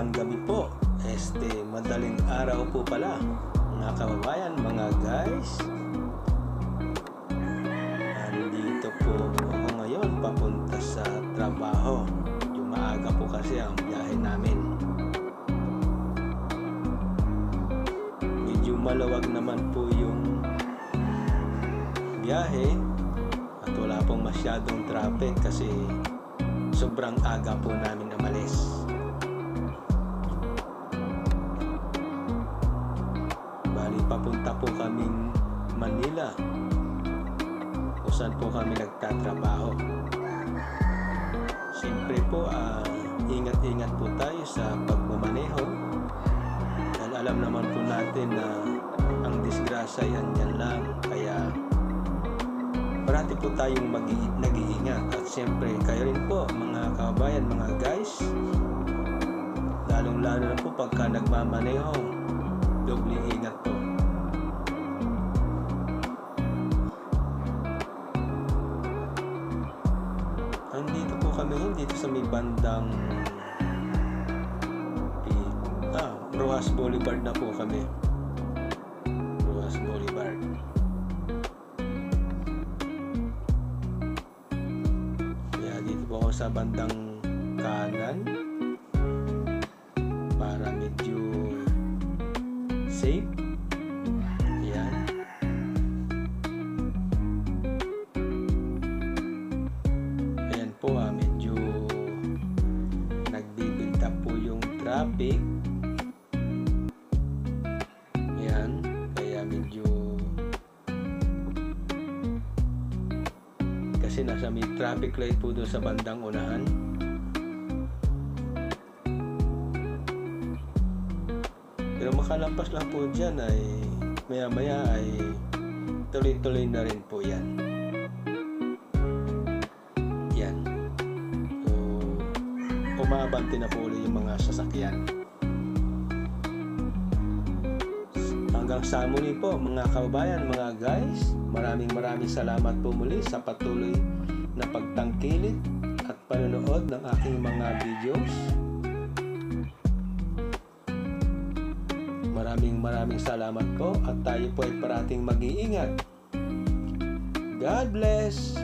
magandang gabi po. Madaling araw po pala, mga kababayan, mga guys. Nandito po ako ngayon papunta sa trabaho. Maaga po kasi ang biyahe namin. Medyo maluwag naman po yung biyahe at wala pong masyadong traffic kasi sobrang aga po namin umalis. Bali, papunta po kaming Manila kung saan po kami nagtatrabaho. Siyempre po, ingat-ingat po tayo sa pagmamaneho dahil alam naman po natin na ang disgrasya ay andyan lang, kaya parati po tayong nag-iingat. At siyempre kayo rin po mga kababayan, mga guys, lalong-lalo na po pagka nagmamaneho, doble ingat po. Andito po kami dito sa may bandang Rojas Boulevard na po kami. Rojas Boulevard. Kaya dito po ako sa bandang kanan para medyo safe. Ayan. Ayan po, medyo nagbibuild up po yung traffic. Ayan, kaya medyo kasi nasa may traffic light po doon sa bandang unahan. Pero makalampas lang po dyan ay maya-maya ay tuloy-tuloy na rin po yan. Yan. So, umabante na po ulit yung mga sasakyan. Hanggang sa muli po mga kababayan, mga guys. Maraming salamat po muli sa patuloy na pagtangkilik at panonood ng aking mga videos. Maraming salamat po at tayo po ay parating mag-iingat. God bless!